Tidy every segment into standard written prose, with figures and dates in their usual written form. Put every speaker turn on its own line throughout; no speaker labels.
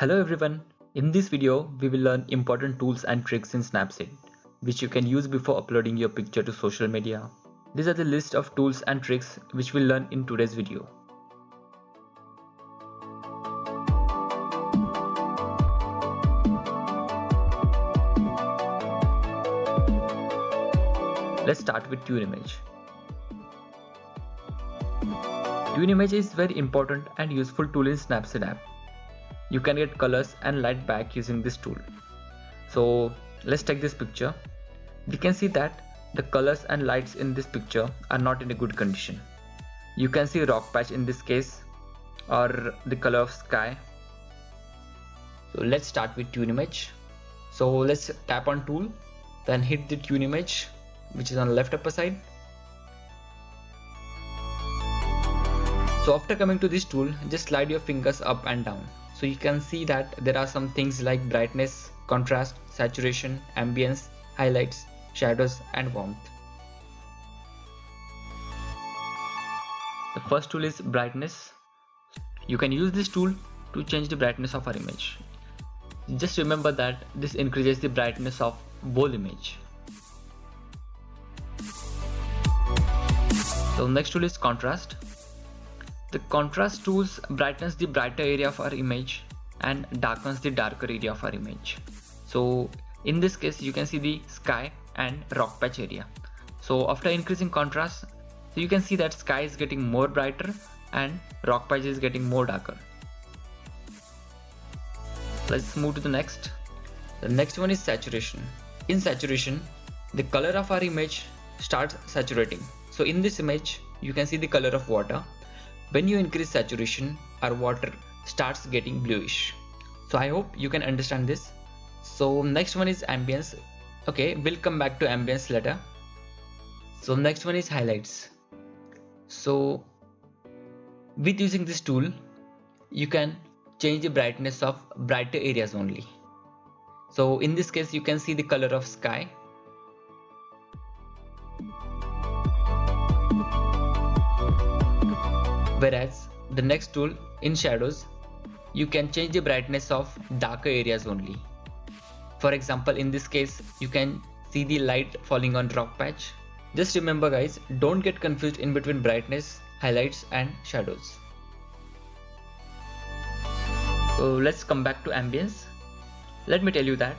Hello everyone, in this video we will learn important tools and tricks in Snapseed which you can use before uploading your picture to social media. These are the list of tools and tricks which we'll learn in today's video. Let's start with Tune Image. Tune Image is very important and useful tool in Snapseed app. You can get colors and light back using this tool. So let's take this picture. We can see that the colors and lights in this picture are not in a good condition. You can see rock patch in this case or the color of sky. So let's start with Tune Image. So let's tap on tool, then hit the Tune Image which is on the left upper side. So after coming to this tool, just slide your fingers up and down. So you can see that there are some things like brightness, contrast, saturation, ambience, highlights, shadows and warmth. The first tool is brightness. You can use this tool to change the brightness of our image. Just remember that this increases the brightness of whole image. So next tool is contrast. The contrast tools brightens the brighter area of our image and darkens the darker area of our image. So in this case you can see the sky and rock patch area. So after increasing contrast, so you can see that sky is getting more brighter and rock patch is getting more darker. Let's move to the next. The next one is saturation. In saturation, the color of our image starts saturating. So in this image you can see the color of water. When you increase saturation, our water starts getting bluish. So I hope you can understand this. So next one is ambience. Okay, we'll come back to ambience later. So next one is highlights. So with using this tool, you can change the brightness of brighter areas only. So in this case, you can see the color of sky. Whereas the next tool, in shadows, you can change the brightness of darker areas only. For example, in this case, you can see the light falling on rock patch. Just remember guys, don't get confused in between brightness, highlights and shadows. So let's come back to ambience. Let me tell you that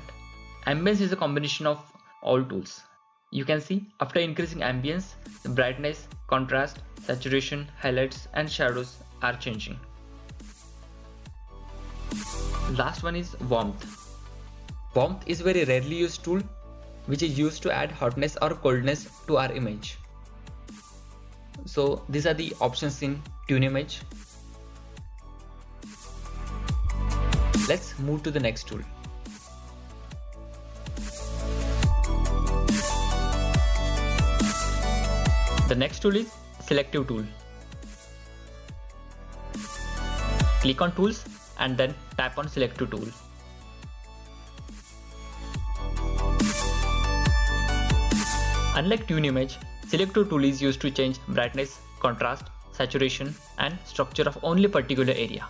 ambience is a combination of all tools. You can see after increasing ambience, the brightness, contrast, saturation, highlights and shadows are changing. Last one is warmth. Warmth is very rarely used tool which is used to add hotness or coldness to our image. So these are the options in Tune Image. Let's move to the next tool. The next tool is selective tool. Click on tools and then tap on selective tool. Unlike Tune Image, selective tool is used to change brightness, contrast, saturation and structure of only particular area.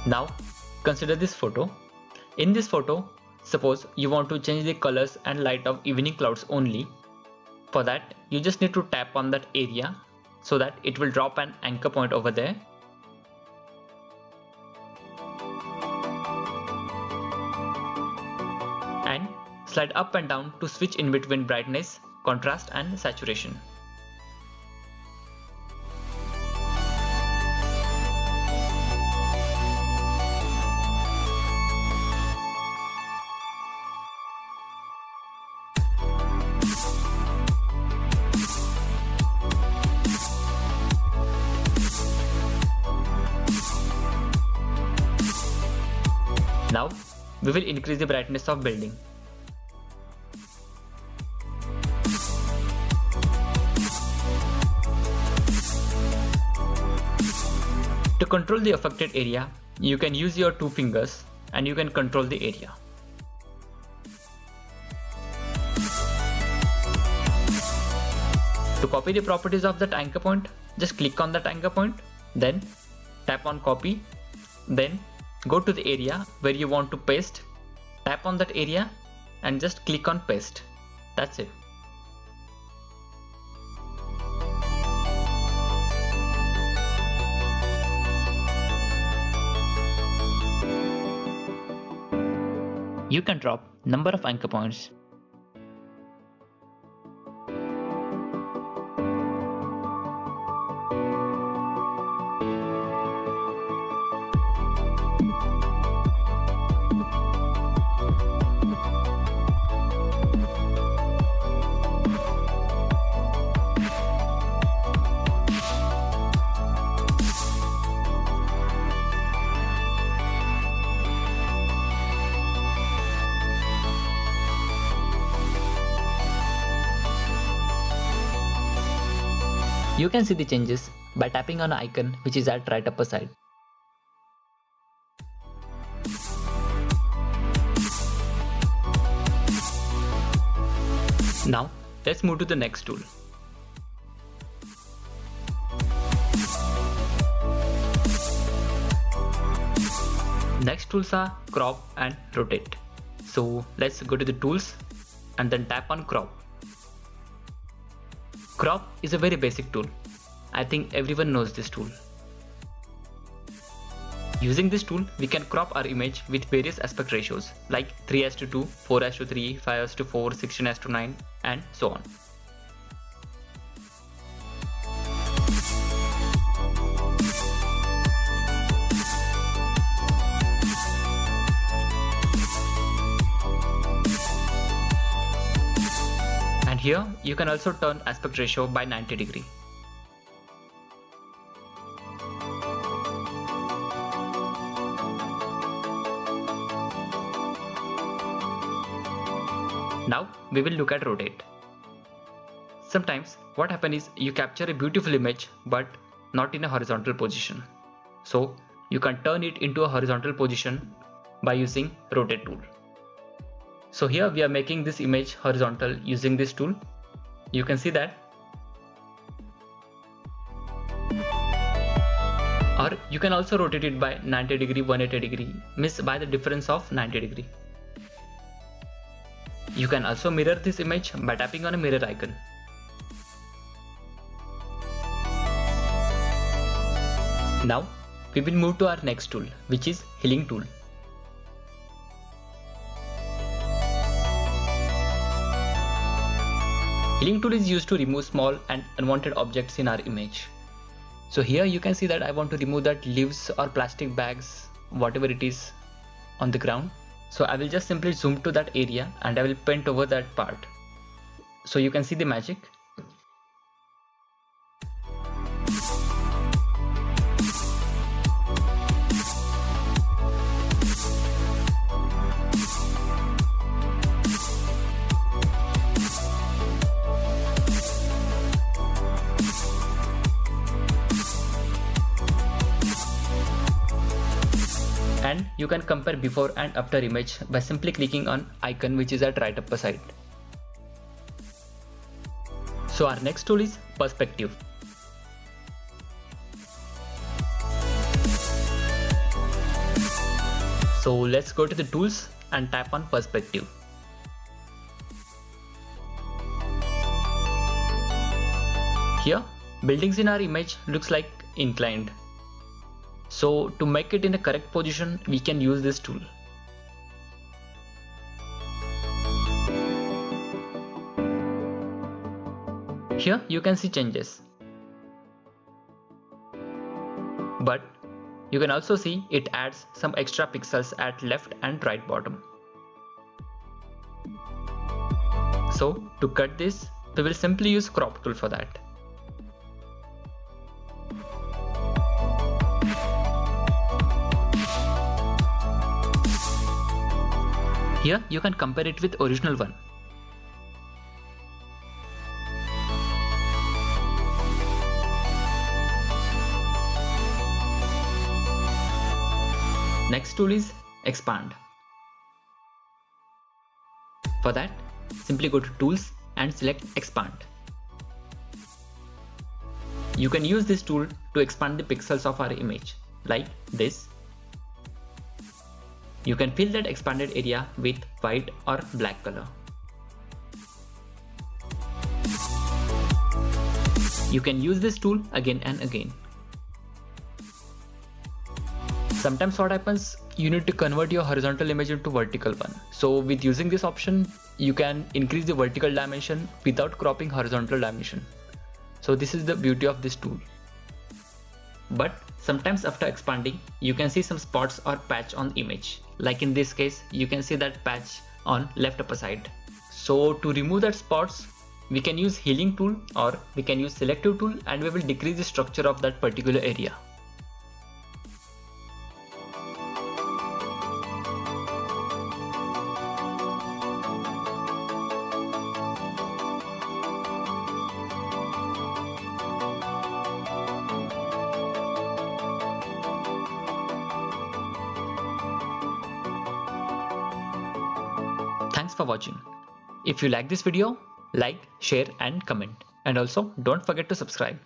Now consider this photo. In this photo, suppose you want to change the colors and light of evening clouds only. For that, you just need to tap on that area so that it will drop an anchor point over there. And slide up and down to switch in between brightness, contrast and saturation. Now we will increase the brightness of building. To control the affected area, you can use your two fingers and you can control the area. To copy the properties of that anchor point, just click on that anchor point, then tap on copy Then go to the area where you want to paste, tap on that area and just click on paste. That's it. You can drop number of anchor points. You can see the changes by tapping on an icon which is at right upper side. Now let's move to the next tool. Next tools are crop and rotate. So let's go to the tools and then tap on crop. Crop is a very basic tool. I think everyone knows this tool. Using this tool, we can crop our image with various aspect ratios like 3:2, 4:3, 5:4, 16:9 and so on. And here you can also turn aspect ratio by 90 degree. Now we will look at rotate. Sometimes what happens is you capture a beautiful image but not in a horizontal position. So you can turn it into a horizontal position by using rotate tool. So here we are making this image horizontal using this tool. You can see that. Or you can also rotate it by 90 degree, 180 degree, means by the difference of 90 degree. You can also mirror this image by tapping on a mirror icon. Now we will move to our next tool, which is healing tool. Healing tool is used to remove small and unwanted objects in our image. So here you can see that I want to remove that leaves or plastic bags, whatever it is on the ground. So I will just simply zoom to that area and I will paint over that part. So you can see the magic. And you can compare before and after image by simply clicking on icon which is at right upper side. So our next tool is perspective. So let's go to the tools and tap on perspective. Here buildings in our image looks like inclined. So to make it in the correct position, we can use this tool. Here you can see changes. But you can also see it adds some extra pixels at left and right bottom. So to cut this, we will simply use crop tool for that. Here you can compare it with original one. Next tool is expand. For that, simply go to tools and select expand. You can use this tool to expand the pixels of our image like this. You can fill that expanded area with white or black color. You can use this tool again and again. Sometimes what happens, you need to convert your horizontal image into vertical one. So with using this option, you can increase the vertical dimension without cropping horizontal dimension. So this is the beauty of this tool. But sometimes after expanding, you can see some spots or patch on the image. Like in this case, you can see that patch on left upper side. So to remove that spots, we can use healing tool or we can use selective tool, and we will decrease the structure of that particular area. Thanks for watching. If you like this video, like, share and comment. And also don't forget to subscribe.